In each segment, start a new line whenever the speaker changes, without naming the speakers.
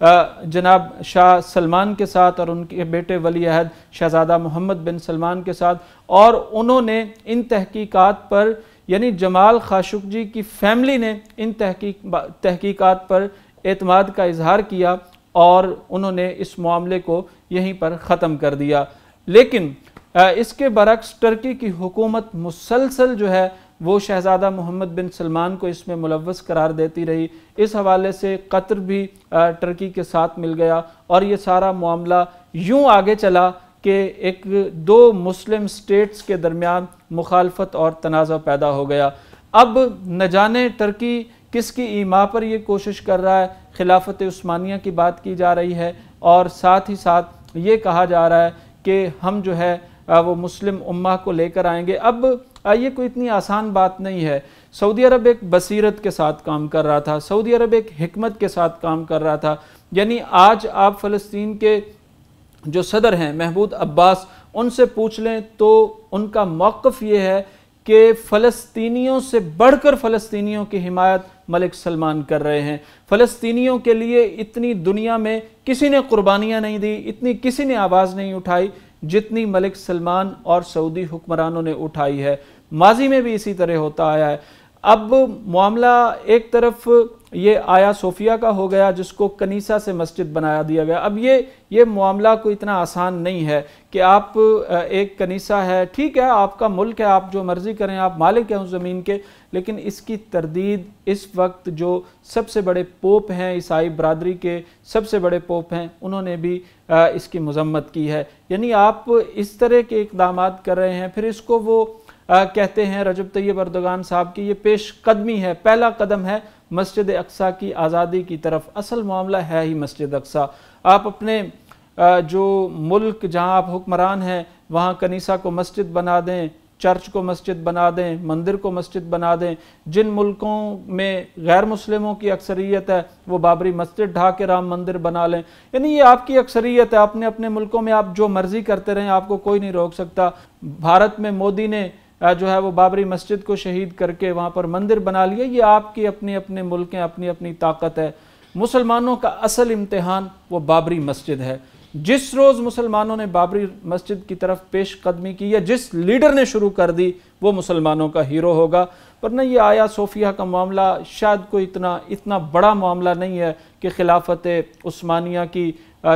جناب شاہ سلمان کے ساتھ اور ان کے بیٹے ولی عہد شہزادہ محمد بن سلمان کے ساتھ، اور انہوں نے ان تحقیقات پر، یعنی جمال خاشقجی کی فیملی نے ان تحقیقات پر اعتماد کا اظہار کیا اور انہوں نے اس معاملے کو یہیں پر ختم کر دیا۔ لیکن اس کے برعکس ٹرکی کی حکومت مسلسل جو ہے وہ شہزادہ محمد بن سلمان کو اس میں ملوث قرار دیتی رہی۔ اس حوالے سے قطر بھی ٹرکی کے ساتھ مل گیا اور یہ سارا معاملہ یوں آگے چلا کہ ایک دو مسلم سٹیٹس کے درمیان مخالفت اور تنازع پیدا ہو گیا۔ اب نہ جانے ٹرکی کس کی ایما پر یہ کوشش کر رہا ہے، خلافت عثمانیہ کی بات کی جا رہی ہے اور ساتھ ہی ساتھ یہ کہا جا رہا ہے کہ ہم جو ہے وہ مسلم امہ کو لے کر آئیں گے۔ اب یہ کوئی اتنی آسان بات نہیں ہے۔ سعودی عرب ایک بصیرت کے ساتھ کام کر رہا تھا، سعودی عرب ایک حکمت کے ساتھ کام کر رہا تھا۔ یعنی آج آپ فلسطین کے جو صدر ہیں محمود عباس، ان سے پوچھ لیں تو ان کا موقف یہ ہے کہ فلسطینیوں سے بڑھ کر فلسطینیوں کی حمایت ملک سلمان کر رہے ہیں۔ فلسطینیوں کے لیے اتنی دنیا میں کسی نے قربانیاں نہیں دی، اتنی کسی نے آواز نہیں اٹھائی جتنی ملک سلمان اور سعودی حکمرانوں نے اٹھائی ہے۔ ماضی میں بھی اسی طرح ہوتا آیا ہے۔ اب معاملہ ایک طرف یہ آیا صوفیہ کا ہو گیا جس کو کنیسہ سے مسجد بنایا دیا گیا۔ اب یہ معاملہ کوئی اتنا آسان نہیں ہے کہ آپ ایک کنیسہ ہے، ٹھیک ہے آپ کا ملک ہے، آپ جو مرضی کریں، آپ مالک ہیں اس زمین کے، لیکن اس کی تردید اس وقت جو سب سے بڑے پوپ ہیں، عیسائی برادری کے سب سے بڑے پوپ ہیں، انہوں نے بھی اس کی مذمت کی ہے۔ یعنی آپ اس طرح کے اقدامات کر رہے ہیں، پھر اس کو وہ کہتے ہیں رجب طیب اردوغان صاحب کی یہ پیش قدمی ہے، پہلا قدم ہے مسجد اقصیٰ کی آزادی کی طرف۔ اصل معاملہ ہے ہی مسجد اقصیٰ۔ آپ اپنے جو ملک جہاں آپ حکمران ہیں وہاں کنیسہ کو مسجد بنا دیں، چرچ کو مسجد بنا دیں، مندر کو مسجد بنا دیں۔ جن ملکوں میں غیر مسلموں کی اکثریت ہے وہ بابری مسجد ڈھا کے رام مندر بنا لیں۔ یعنی یہ آپ کی اکثریت ہے، اپنے ملکوں میں آپ جو مرضی کرتے رہیں، آپ کو کوئی نہیں روک سکتا۔ بھارت میں مودی نے جو ہے وہ بابری مسجد کو شہید کر کے وہاں پر مندر بنا لیا۔ یہ آپ کی اپنے ملک ہیں، اپنی طاقت ہے۔ مسلمانوں کا اصل امتحان وہ بابری مسجد ہے۔ جس روز مسلمانوں نے بابری مسجد کی طرف پیش قدمی کی یا جس لیڈر نے شروع کر دی وہ مسلمانوں کا ہیرو ہوگا، ورنہ یہ آیا صوفیہ کا معاملہ شاید کوئی اتنا بڑا معاملہ نہیں ہے کہ خلافت عثمانیہ کی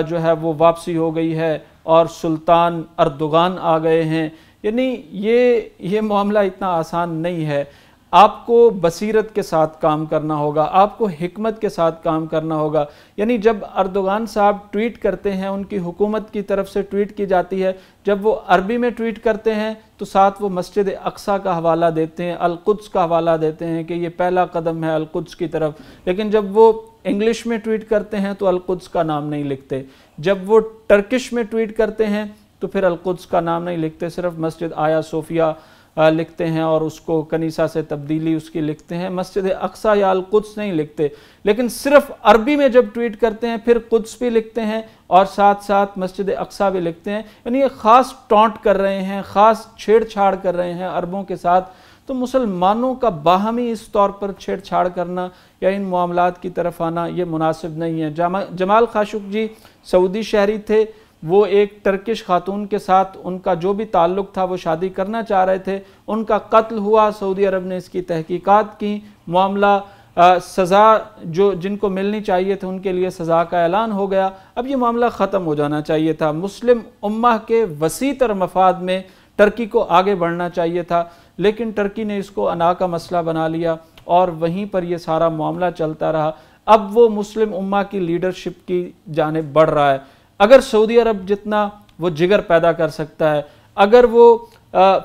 جو ہے وہ واپسی ہو گئی ہے اور سلطان اردوغان آ گئے ہیں۔ یعنی یہ معاملہ اتنا آسان نہیں ہے۔ آپ کو بصیرت کے ساتھ کام کرنا ہوگا، آپ کو حکمت کے ساتھ کام کرنا ہوگا۔ یعنی جب اردوغان صاحب ٹویٹ کرتے ہیں، ان کی حکومت کی طرف سے ٹویٹ کی جاتی ہے، جب وہ عربی میں ٹویٹ کرتے ہیں تو ساتھ وہ مسجد اقصیٰ کا حوالہ دیتے ہیں، القدس کا حوالہ دیتے ہیں کہ یہ پہلا قدم ہے القدس کی طرف۔ لیکن جب وہ انگلش میں ٹویٹ کرتے ہیں تو القدس کا نام نہیں لکھتے، جب وہ ٹرکش میں ٹویٹ کرتے ہیں تو پھر القدس کا نام نہیں لکھتے، صرف مسجد آیا صوفیہ لکھتے ہیں اور اس کو کنیسہ سے تبدیلی اس کی لکھتے ہیں، مسجد اقصیٰ یا القدس نہیں لکھتے۔ لیکن صرف عربی میں جب ٹویٹ کرتے ہیں پھر قدس بھی لکھتے ہیں اور ساتھ ساتھ مسجد اقصیٰ بھی لکھتے ہیں۔ یعنی یہ خاص ٹونٹ کر رہے ہیں، خاص چھیڑ چھاڑ کر رہے ہیں عربوں کے ساتھ۔ تو مسلمانوں کا باہمی اس طور پر چھیڑ چھاڑ کرنا یا ان معاملات کی طرف آنا یہ مناسب نہیں ہے۔ جمال خاشقجی سعودی شہری تھے، وہ ایک ٹرکش خاتون کے ساتھ ان کا جو بھی تعلق تھا وہ شادی کرنا چاہ رہے تھے، ان کا قتل ہوا، سعودی عرب نے اس کی تحقیقات کی، معاملہ سزا جن کو ملنی چاہیے تھے ان کے لیے سزا کا اعلان ہو گیا۔ اب یہ معاملہ ختم ہو جانا چاہیے تھا، مسلم امہ کے وسیع تر مفاد میں ٹرکی کو آگے بڑھنا چاہیے تھا، لیکن ٹرکی نے اس کو انا کا مسئلہ بنا لیا اور وہیں پر یہ سارا معاملہ چلتا رہا۔ اب وہ مسلم امہ کی لیڈرشپ کی جانب بڑھ رہا ہے۔ اگر سعودی عرب جتنا وہ جگر پیدا کر سکتا ہے، اگر وہ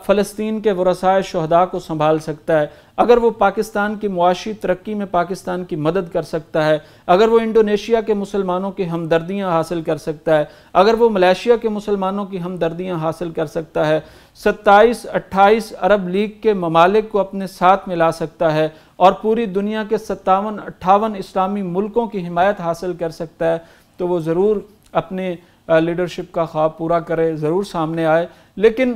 فلسطین کے ورثائے شہداء کو سنبھال سکتا ہے، اگر وہ پاکستان کی معاشی ترقی میں پاکستان کی مدد کر سکتا ہے، اگر وہ انڈونیشیا کے مسلمانوں کی ہمدردیاں حاصل کر سکتا ہے، اگر وہ ملیشیا کے مسلمانوں کی ہمدردیاں حاصل کر سکتا ہے، 27-28 عرب لیگ کے ممالک کو اپنے ساتھ ملا سکتا ہے اور پوری دنیا کے 57-58 اسلامی ملکوں کی حمایت حاصل کر سکتا ہے، تو وہ ضرور اپنے لیڈرشپ کا خواب پورا کرے، ضرور سامنے آئے۔ لیکن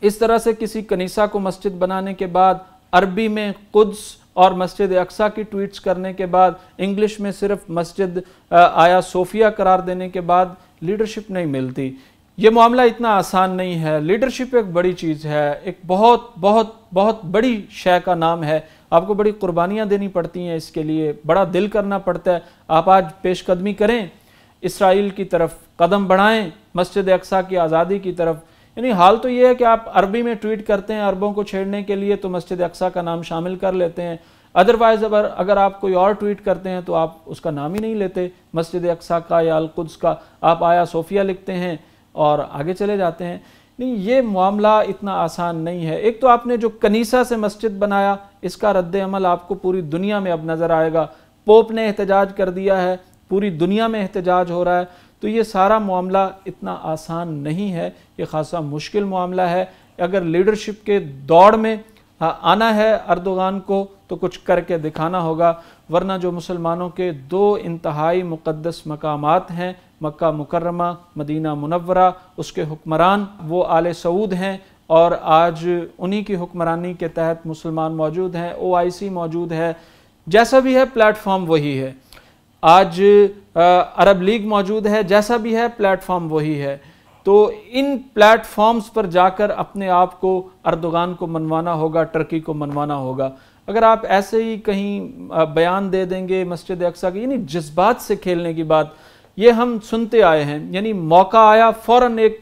اس طرح سے کسی کنیسہ کو مسجد بنانے کے بعد عربی میں قدس اور مسجد اقصی کی ٹویٹس کرنے کے بعد انگلش میں صرف مسجد آیا صوفیہ قرار دینے کے بعد لیڈرشپ نہیں ملتی۔ یہ معاملہ اتنا آسان نہیں ہے۔ لیڈرشپ ایک بڑی چیز ہے، ایک بہت بہت بہت بڑی شے کا نام ہے۔ آپ کو بڑی قربانیاں دینی پڑتی ہیں اس کے لیے، بڑا دل کرنا پڑتا ہے۔ آپ آج پیش قدمی کریں، اسرائیل کی طرف قدم بڑھائیں، مسجد اقصی کی آزادی کی طرف۔ یعنی حال تو یہ ہے کہ آپ عربی میں ٹویٹ کرتے ہیں عربوں کو چھیڑنے کے لیے تو مسجد اقصی کا نام شامل کر لیتے ہیں، ادروائز اگر آپ کوئی اور ٹویٹ کرتے ہیں تو آپ اس کا نام ہی نہیں لیتے، مسجد اقصی کا یا القدس کا، آپ آیا صوفیہ لکھتے ہیں اور آگے چلے جاتے ہیں۔ نہیں، یہ معاملہ اتنا آسان نہیں ہے۔ ایک تو آپ نے جو کنیسہ سے مسجد بنایا، اس کا رد عمل آپ کو پوری دنیا میں اب نظر آئے گا۔ پوپ نے احتجاج کر دیا ہے، پوری دنیا میں احتجاج ہو رہا ہے، تو یہ سارا معاملہ اتنا آسان نہیں ہے، یہ خاصا مشکل معاملہ ہے۔ اگر لیڈرشپ کے دوڑ میں آنا ہے اردوغان کو تو کچھ کر کے دکھانا ہوگا، ورنہ جو مسلمانوں کے دو انتہائی مقدس مقامات ہیں، مکہ مکرمہ، مدینہ منورہ، اس کے حکمران وہ آل سعود ہیں، اور آج انہی کی حکمرانی کے تحت مسلمان موجود ہیں، OIC موجود ہے، جیسا بھی ہے پلیٹ فارم وہی ہے۔ آج عرب لیگ موجود ہے، جیسا بھی ہے پلیٹ فارم وہی ہے۔ تو ان پلیٹ فارمز پر جا کر اپنے آپ کو اردوغان کو منوانا ہوگا، ٹرکی کو منوانا ہوگا۔ اگر آپ ایسے ہی کہیں بیان دے دیں گے مسجد اقصی کی، یعنی جذبات سے کھیلنے کی بات یہ ہم سنتے آئے ہیں، یعنی موقع آیا فوراً ایک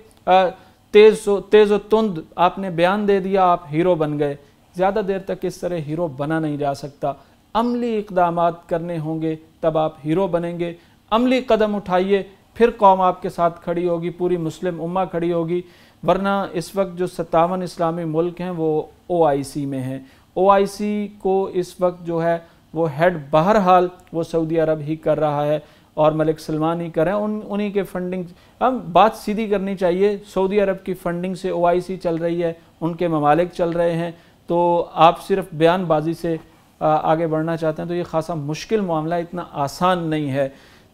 تیز و تند آپ نے بیان دے دیا، آپ ہیرو بن گئے۔ زیادہ دیر تک اس طرح ہیرو بنا نہیں جا سکتا، عملی اقدامات کرنے ہوں گے تب آپ ہیرو بنیں گے۔ عملی قدم اٹھائیے، پھر قوم آپ کے ساتھ کھڑی ہوگی، پوری مسلم امہ کھڑی ہوگی، ورنہ اس وقت جو 57 اسلامی ملک ہیں وہ OIC میں ہیں۔ OIC کو اس وقت جو ہے وہ ہیڈ بہرحال وہ سعودی عرب ہی کر رہا ہے اور ملک سلمان ہی کر رہے ہیں، انہی کے فنڈنگ۔ ہم بات سیدھی کرنی چاہیے، سعودی عرب کی فنڈنگ سے OIC چل رہی ہے، ان کے ممالک چل رہے ہیں، تو آپ صرف بیان بازی سے آگے بڑھنا چاہتے ہیں تو یہ خاصا مشکل معاملہ، اتنا آسان نہیں ہے۔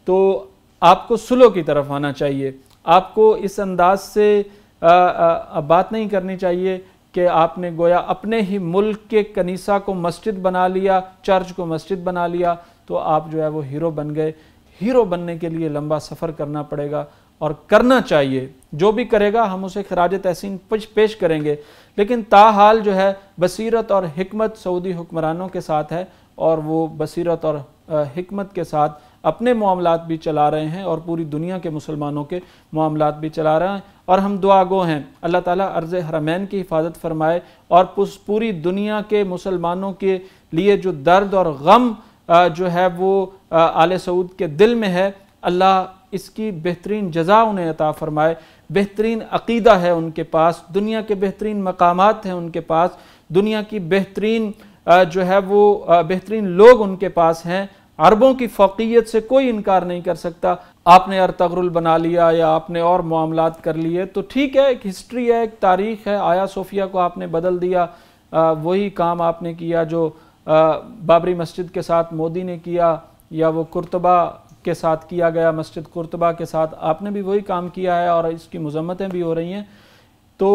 تو آپ کو صلح کی طرف آنا چاہیے، آپ کو اس انداز سے بات نہیں کرنی چاہیے کہ آپ نے گویا اپنے ہی ملک کے کنیسہ کو مسجد بنا لیا، چرچ کو مسجد بنا لیا تو آپ جو ہے وہ ہیرو بن گئے۔ ہیرو بننے کے لیے لمبا سفر کرنا پڑے گا اور کرنا چاہیے، جو بھی کرے گا ہم اسے خراج تحسین پیش کریں گے، لیکن تاحال جو ہے بصیرت اور حکمت سعودی حکمرانوں کے ساتھ ہے، اور وہ بصیرت اور حکمت کے ساتھ اپنے معاملات بھی چلا رہے ہیں اور پوری دنیا کے مسلمانوں کے معاملات بھی چلا رہے ہیں، اور ہم دعا گو ہیں اللہ تعالیٰ ارض حرمین کی حفاظت فرمائے، اور پوری دنیا کے مسلمانوں کے لیے جو درد اور غم جو ہے وہ آل سعود کے دل میں ہے، اللہ اس کی بہترین جزا انہیں عطا فرمائے۔ بہترین عقیدہ ہے ان کے پاس، دنیا کے بہترین مقامات ہیں ان کے پاس، دنیا کی بہترین جو ہے وہ بہترین لوگ ان کے پاس ہیں، عربوں کی فوقیت سے کوئی انکار نہیں کر سکتا۔ آپ نے ارطغرل بنا لیا یا آپ نے اور معاملات کر لیے تو ٹھیک ہے، ایک ہسٹری ہے، ایک تاریخ ہے، آیا صوفیہ کو آپ نے بدل دیا، وہی کام آپ نے کیا جو بابری مسجد کے ساتھ مودی نے کیا، یا وہ قرطبہ کے ساتھ کیا گیا، مسجد قرطبہ کے ساتھ آپ نے بھی وہی کام کیا ہے اور اس کی مذمتیں بھی ہو رہی ہیں۔ تو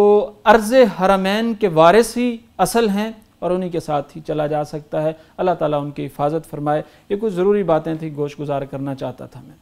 ارض حرمین کے وارث ہی اصل ہیں اور انہی کے ساتھ ہی چلا جا سکتا ہے۔ اللہ تعالیٰ ان کی حفاظت فرمائے۔ یہ کچھ ضروری باتیں تھیں، گوش گزار کرنا چاہتا تھا میں۔